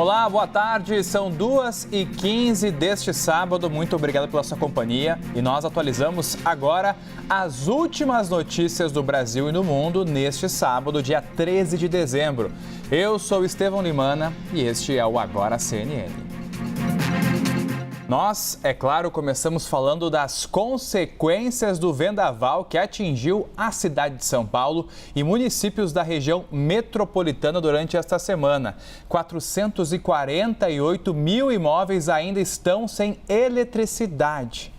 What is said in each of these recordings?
Olá, boa tarde. São 2h15 deste sábado. Muito obrigado pela sua companhia. E nós atualizamos agora as últimas notícias do Brasil e do mundo neste sábado, dia 13 de dezembro. Eu sou Estevão Limana e este é o Agora CNN. Nós, é claro, começamos falando das consequências do vendaval que atingiu a cidade de São Paulo e municípios da região metropolitana durante esta semana. 448 mil imóveis ainda estão sem eletricidade.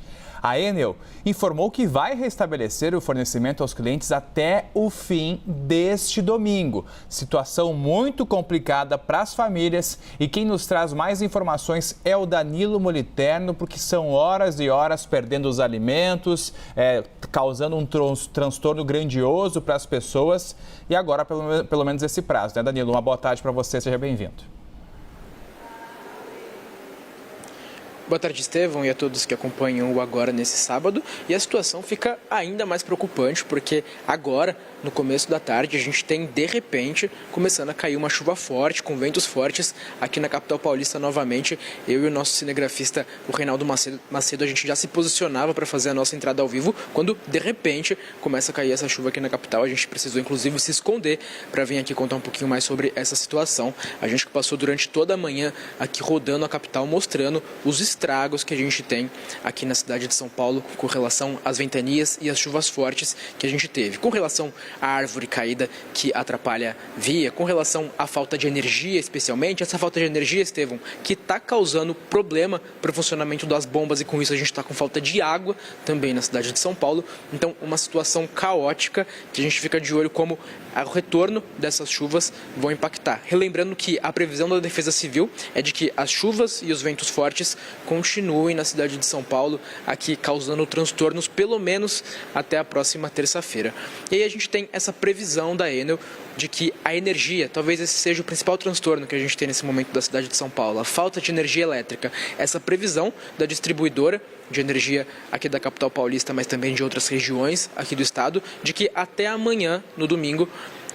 A Enel informou que vai restabelecer o fornecimento aos clientes até o fim deste domingo. Situação muito complicada para as famílias e quem nos traz mais informações é o Danilo Moliterno, porque são horas e horas perdendo os alimentos, causando um transtorno grandioso para as pessoas e agora pelo menos esse prazo, né, Danilo? Uma boa tarde para você, seja bem-vindo. Boa tarde, Estevão, e a todos que acompanham o Agora nesse sábado. E a situação fica ainda mais preocupante porque agora, no começo da tarde, a gente tem, de repente, começando a cair uma chuva forte, com ventos fortes aqui na capital paulista novamente. Eu e o nosso cinegrafista, o Reinaldo Macedo, a gente já se posicionava para fazer a nossa entrada ao vivo, quando, de repente, começa a cair essa chuva aqui na capital. A gente precisou, inclusive, se esconder para vir aqui contar um pouquinho mais sobre essa situação. A gente que passou durante toda a manhã aqui rodando a capital, mostrando os estragos que a gente tem aqui na cidade de São Paulo com relação às ventanias e às chuvas fortes que a gente teve. Com relação à árvore caída que atrapalha a via, com relação à falta de energia, especialmente, essa falta de energia, Estevão, que está causando problema para o funcionamento das bombas e com isso a gente está com falta de água também na cidade de São Paulo. Então, uma situação caótica que a gente fica de olho como o retorno dessas chuvas vão impactar. Relembrando que a previsão da Defesa Civil é de que as chuvas e os ventos fortes continuem na cidade de São Paulo, aqui causando transtornos pelo menos até a próxima terça-feira. E aí a gente tem essa previsão da Enel de que a energia, talvez esse seja o principal transtorno que a gente tem nesse momento da cidade de São Paulo, a falta de energia elétrica. Essa previsão da distribuidora de energia aqui da capital paulista, mas também de outras regiões aqui do estado, de que até amanhã, no domingo,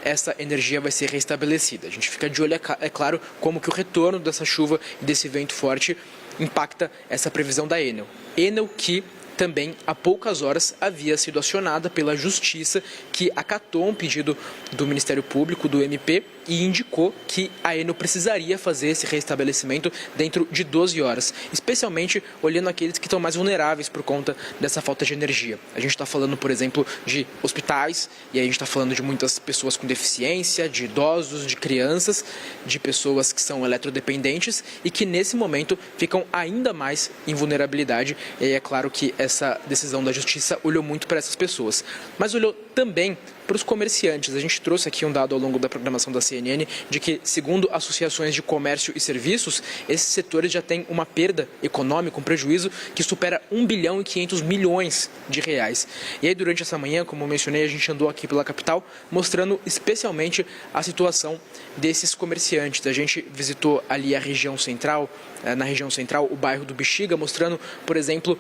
essa energia vai ser restabelecida. A gente fica de olho, é claro, como que o retorno dessa chuva e desse vento forte impacta essa previsão da Enel. Enel que também há poucas horas havia sido acionada pela Justiça, que acatou um pedido do Ministério Público, do MP, e indicou que a Enel precisaria fazer esse restabelecimento dentro de 12 horas, especialmente olhando aqueles que estão mais vulneráveis por conta dessa falta de energia. A gente está falando, por exemplo, de hospitais, e aí a gente está falando de muitas pessoas com deficiência, de idosos, de crianças, de pessoas que são eletrodependentes e que nesse momento ficam ainda mais em vulnerabilidade. E aí é claro que essa decisão da Justiça olhou muito para essas pessoas, mas olhou também para os comerciantes. A gente trouxe aqui um dado ao longo da programação da CNN de que, segundo associações de comércio e serviços, esses setores já têm uma perda econômica, um prejuízo que supera 1 bilhão e 500 milhões de reais. E aí, durante essa manhã, como eu mencionei, a gente andou aqui pela capital mostrando especialmente a situação desses comerciantes. A gente visitou ali a região central, na região central, o bairro do Bexiga, mostrando, por exemplo,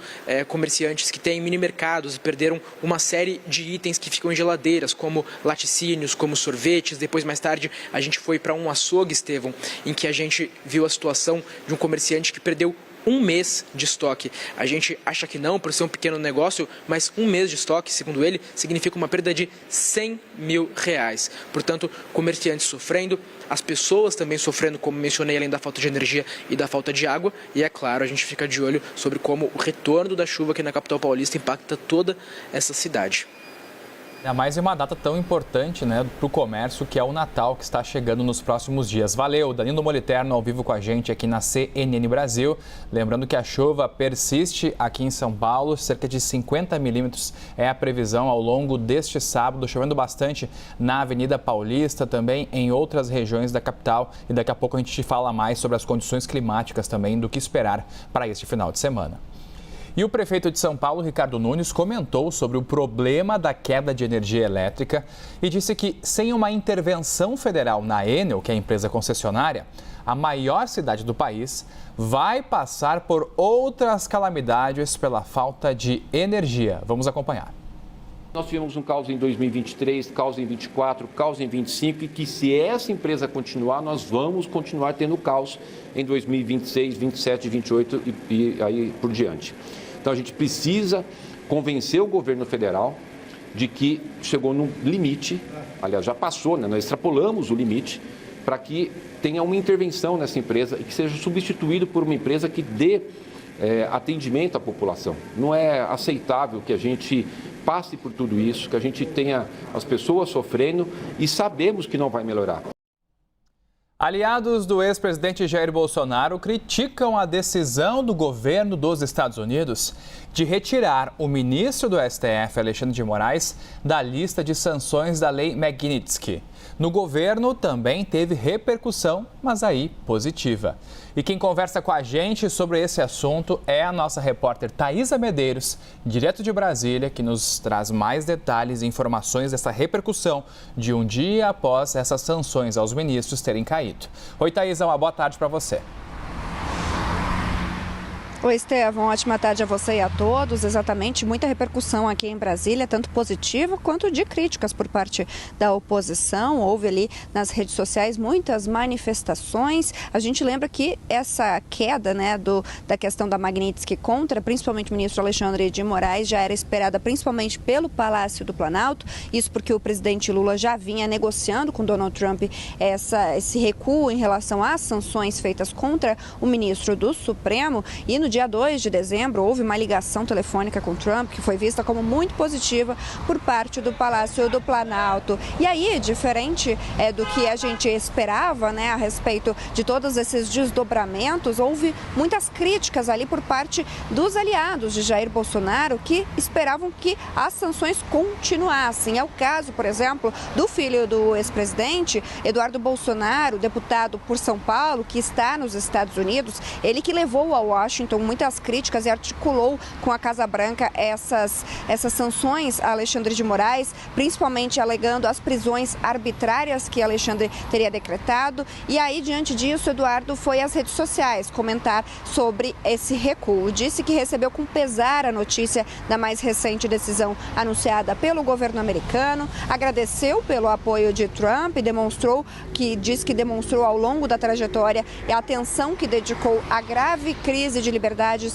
comerciantes que têm mini mercados e perderam uma série de itens que ficam em geladeiras, como laticínios, como sorvetes. Depois, mais tarde, a gente foi para um açougue, Estevão, em que a gente viu a situação de um comerciante que perdeu 1 mês de estoque. A gente acha que não, por ser um pequeno negócio, mas 1 mês de estoque, segundo ele, significa uma perda de 100 mil reais. Portanto, comerciantes sofrendo, as pessoas também sofrendo, como mencionei, além da falta de energia e da falta de água. E é claro, a gente fica de olho sobre como o retorno da chuva aqui na capital paulista impacta toda essa cidade. Ainda mais em uma data tão importante, né, para o comércio, que é o Natal, que está chegando nos próximos dias. Valeu, Danilo Moliterno ao vivo com a gente aqui na CNN Brasil. Lembrando que a chuva persiste aqui em São Paulo, cerca de 50 milímetros é a previsão ao longo deste sábado, chovendo bastante na Avenida Paulista, também em outras regiões da capital. E daqui a pouco a gente te fala mais sobre as condições climáticas também, do que esperar para este final de semana. E o prefeito de São Paulo, Ricardo Nunes, comentou sobre o problema da queda de energia elétrica e disse que, sem uma intervenção federal na Enel, que é a empresa concessionária, a maior cidade do país vai passar por outras calamidades pela falta de energia. Vamos acompanhar. Nós tivemos um caos em 2023, caos em 2024, caos em 2025 e que se essa empresa continuar, nós vamos continuar tendo caos em 2026, 27, 28 e aí por diante. Então a gente precisa convencer o governo federal de que chegou no limite, aliás já passou, né? Nós extrapolamos o limite para que tenha uma intervenção nessa empresa e que seja substituído por uma empresa que dê atendimento à população. Não é aceitável que a gente passe por tudo isso, que a gente tenha as pessoas sofrendo e sabemos que não vai melhorar. Aliados do ex-presidente Jair Bolsonaro criticam a decisão do governo dos Estados Unidos de retirar o ministro do STF, Alexandre de Moraes, da lista de sanções da Lei Magnitsky. No governo também teve repercussão, mas aí positiva. E quem conversa com a gente sobre esse assunto é a nossa repórter Thaisa Medeiros, direto de Brasília, que nos traz mais detalhes e informações dessa repercussão de um dia após essas sanções aos ministros terem caído. Oi, Thaisa, uma boa tarde para você. Oi, Estevão, ótima tarde a você e a todos. Exatamente, muita repercussão aqui em Brasília, tanto positiva quanto de críticas por parte da oposição. Houve ali nas redes sociais muitas manifestações. A gente lembra que essa queda, da questão da Magnitsky contra, principalmente o ministro Alexandre de Moraes, já era esperada principalmente pelo Palácio do Planalto. Isso porque o presidente Lula já vinha negociando com Donald Trump esse recuo em relação às sanções feitas contra o ministro do Supremo. E no dia 2 de dezembro, houve uma ligação telefônica com Trump, que foi vista como muito positiva por parte do Palácio do Planalto. E aí, diferente do que a gente esperava, a respeito de todos esses desdobramentos, houve muitas críticas ali por parte dos aliados de Jair Bolsonaro, que esperavam que as sanções continuassem. É o caso, por exemplo, do filho do ex-presidente, Eduardo Bolsonaro, deputado por São Paulo, que está nos Estados Unidos, ele que levou a Washington muitas críticas e articulou com a Casa Branca essas sanções a Alexandre de Moraes, principalmente alegando as prisões arbitrárias que Alexandre teria decretado. E aí, diante disso, Eduardo foi às redes sociais comentar sobre esse recuo. Disse que recebeu com pesar a notícia da mais recente decisão anunciada pelo governo americano, agradeceu pelo apoio de Trump e disse que demonstrou ao longo da trajetória a atenção que dedicou à grave crise de liberdades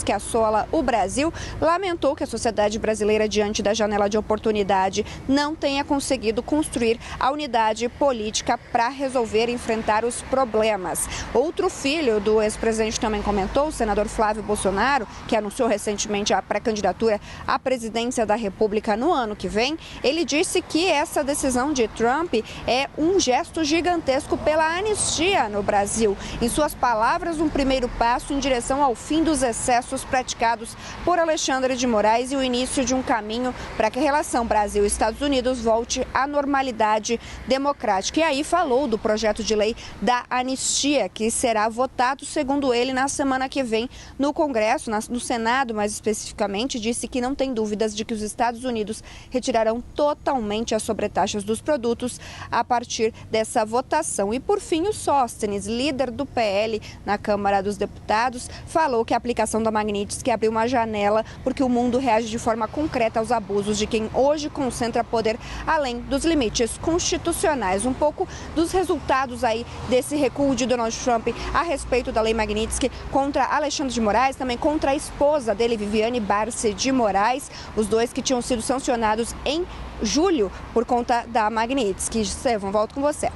que assola o Brasil. Lamentou que a sociedade brasileira, diante da janela de oportunidade, não tenha conseguido construir a unidade política para resolver e enfrentar os problemas. Outro filho do ex-presidente também comentou, o senador Flávio Bolsonaro, que anunciou recentemente a pré-candidatura à presidência da República no ano que vem. Ele disse que essa decisão de Trump é um gesto gigantesco pela anistia no Brasil. Em suas palavras, um primeiro passo em direção ao fim dos excessos praticados por Alexandre de Moraes e o início de um caminho para que a relação Brasil-Estados Unidos volte à normalidade democrática. E aí falou do projeto de lei da anistia, que será votado, segundo ele, na semana que vem no Congresso, no Senado mais especificamente. Disse que não tem dúvidas de que os Estados Unidos retirarão totalmente as sobretaxas dos produtos a partir dessa votação. E por fim, o Sóstenes, líder do PL na Câmara dos Deputados, falou que a aplicação da Magnitsky abriu uma janela porque o mundo reage de forma concreta aos abusos de quem hoje concentra poder além dos limites constitucionais. Um pouco dos resultados aí desse recuo de Donald Trump a respeito da Lei Magnitsky contra Alexandre de Moraes, também contra a esposa dele, Viviane Barce de Moraes, os dois que tinham sido sancionados em julho por conta da Magnitsky. Estevão, volto com você.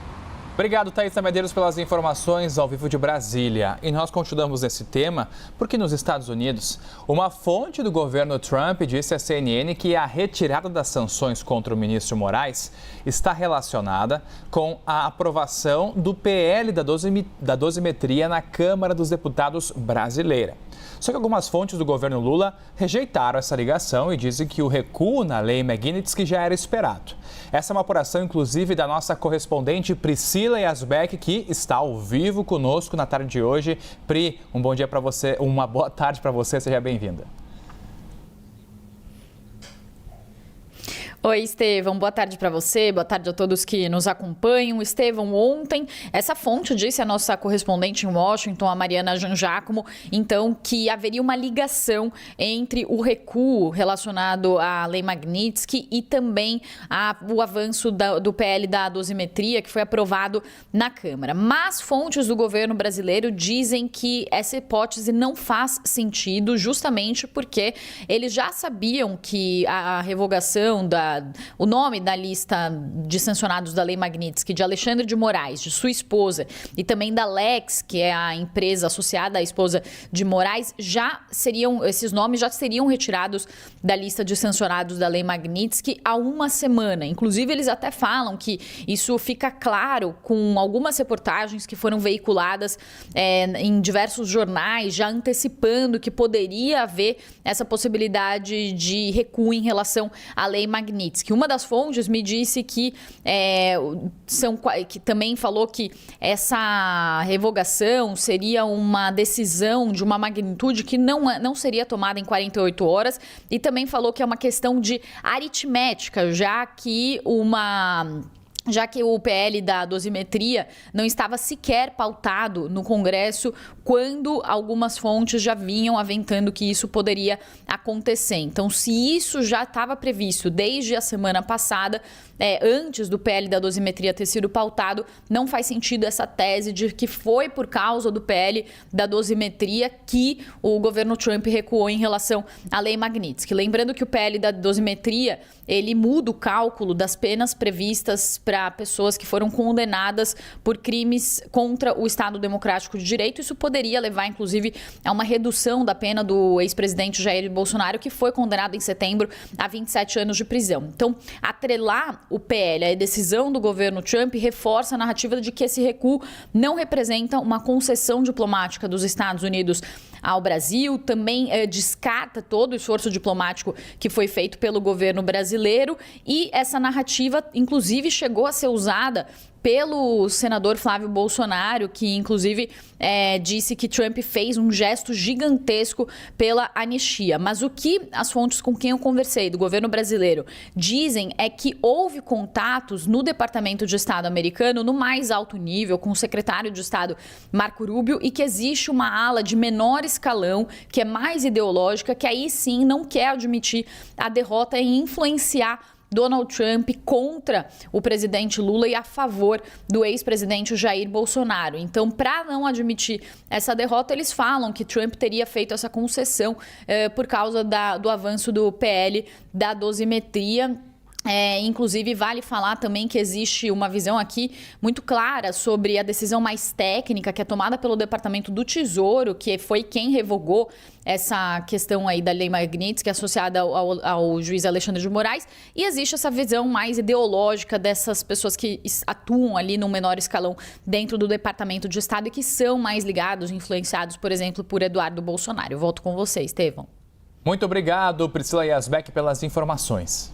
Obrigado, Thaisa Medeiros, pelas informações ao vivo de Brasília. E nós continuamos nesse tema porque nos Estados Unidos, uma fonte do governo Trump disse à CNN que a retirada das sanções contra o ministro Moraes está relacionada com a aprovação do PL da dosimetria na Câmara dos Deputados brasileira. Só que algumas fontes do governo Lula rejeitaram essa ligação e dizem que o recuo na Lei Magnitsky já era esperado. Essa é uma apuração, inclusive, da nossa correspondente Priscila Yazbek, que está ao vivo conosco na tarde de hoje. Pri, um bom dia para você, uma boa tarde para você, seja bem-vinda. Oi, Estevão, boa tarde para você, boa tarde a todos que nos acompanham. Estevão, ontem, essa fonte disse a nossa correspondente em Washington, a Mariana Jangiacomo, então, que haveria uma ligação entre o recuo relacionado à Lei Magnitsky e também o avanço do PL da dosimetria, que foi aprovado na Câmara. Mas fontes do governo brasileiro dizem que essa hipótese não faz sentido, justamente porque eles já sabiam que a revogação o nome da lista de sancionados da Lei Magnitsky, de Alexandre de Moraes, de sua esposa, e também da Lex, que é a empresa associada à esposa de Moraes, esses nomes já seriam retirados da lista de sancionados da Lei Magnitsky há uma semana. Inclusive, eles até falam que isso fica claro com algumas reportagens que foram veiculadas em diversos jornais, já antecipando que poderia haver essa possibilidade de recuo em relação à Lei Magnitsky. Uma das fontes me disse que também falou que essa revogação seria uma decisão de uma magnitude que não seria tomada em 48 horas e também falou que é uma questão de aritmética, já que o PL da dosimetria não estava sequer pautado no Congresso quando algumas fontes já vinham aventando que isso poderia acontecer. Então, se isso já estava previsto desde a semana passada, antes do PL da dosimetria ter sido pautado, não faz sentido essa tese de que foi por causa do PL da dosimetria que o governo Trump recuou em relação à Lei Magnitsky. Lembrando que o PL da dosimetria, ele muda o cálculo das penas previstas para pessoas que foram condenadas por crimes contra o Estado Democrático de Direito. Isso poderia levar, inclusive, a uma redução da pena do ex-presidente Jair Bolsonaro, que foi condenado em setembro a 27 anos de prisão. Então, atrelar o PL à decisão do governo Trump reforça a narrativa de que esse recuo não representa uma concessão diplomática dos Estados Unidos ao Brasil, também descarta todo o esforço diplomático que foi feito pelo governo brasileiro e essa narrativa, inclusive, chegou a ser usada pelo senador Flávio Bolsonaro, que inclusive disse que Trump fez um gesto gigantesco pela anistia. Mas o que as fontes com quem eu conversei do governo brasileiro dizem é que houve contatos no Departamento de Estado americano no mais alto nível com o secretário de Estado Marco Rubio e que existe uma ala de menor escalão, que é mais ideológica, que aí sim não quer admitir a derrota e influenciar Donald Trump contra o presidente Lula e a favor do ex-presidente Jair Bolsonaro. Então, para não admitir essa derrota, eles falam que Trump teria feito essa concessão por causa do avanço do PL da dosimetria. Inclusive, vale falar também que existe uma visão aqui muito clara sobre a decisão mais técnica que é tomada pelo Departamento do Tesouro, que foi quem revogou essa questão aí da Lei Magnitsky associada ao juiz Alexandre de Moraes. E existe essa visão mais ideológica dessas pessoas que atuam ali no menor escalão dentro do Departamento de Estado e que são mais ligados, influenciados, por exemplo, por Eduardo Bolsonaro. Eu volto com você, Estevão. Muito obrigado, Priscila Yazbek, pelas informações.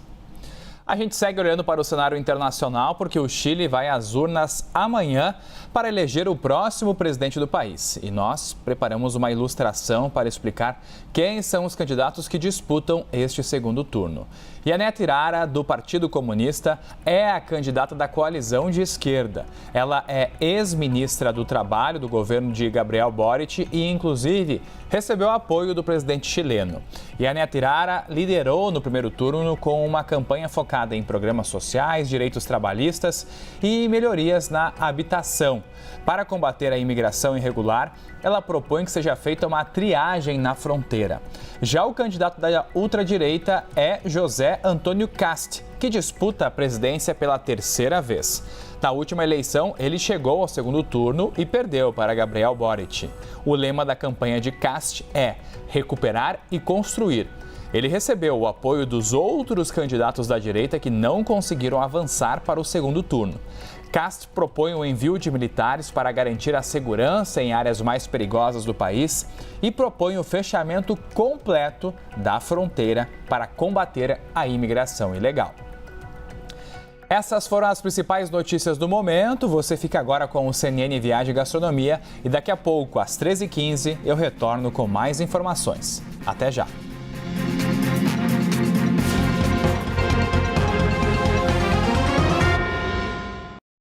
A gente segue olhando para o cenário internacional porque o Chile vai às urnas amanhã para eleger o próximo presidente do país. E nós preparamos uma ilustração para explicar quem são os candidatos que disputam este segundo turno. Yaneth Irara, do Partido Comunista, é a candidata da coalizão de esquerda. Ela é ex-ministra do Trabalho do governo de Gabriel Boric e, inclusive, recebeu apoio do presidente chileno. Yaneth Irara liderou no primeiro turno com uma campanha focada em programas sociais, direitos trabalhistas e melhorias na habitação. Para combater a imigração irregular, ela propõe que seja feita uma triagem na fronteira. Já o candidato da ultradireita é José Antônio Cast, que disputa a presidência pela terceira vez. Na última eleição, ele chegou ao segundo turno e perdeu para Gabriel Boric. O lema da campanha de Cast é recuperar e construir. Ele recebeu o apoio dos outros candidatos da direita que não conseguiram avançar para o segundo turno. Cast propõe o envio de militares para garantir a segurança em áreas mais perigosas do país e propõe o fechamento completo da fronteira para combater a imigração ilegal. Essas foram as principais notícias do momento. Você fica agora com o CNN Viagem e Gastronomia e daqui a pouco, às 13h15, eu retorno com mais informações. Até já!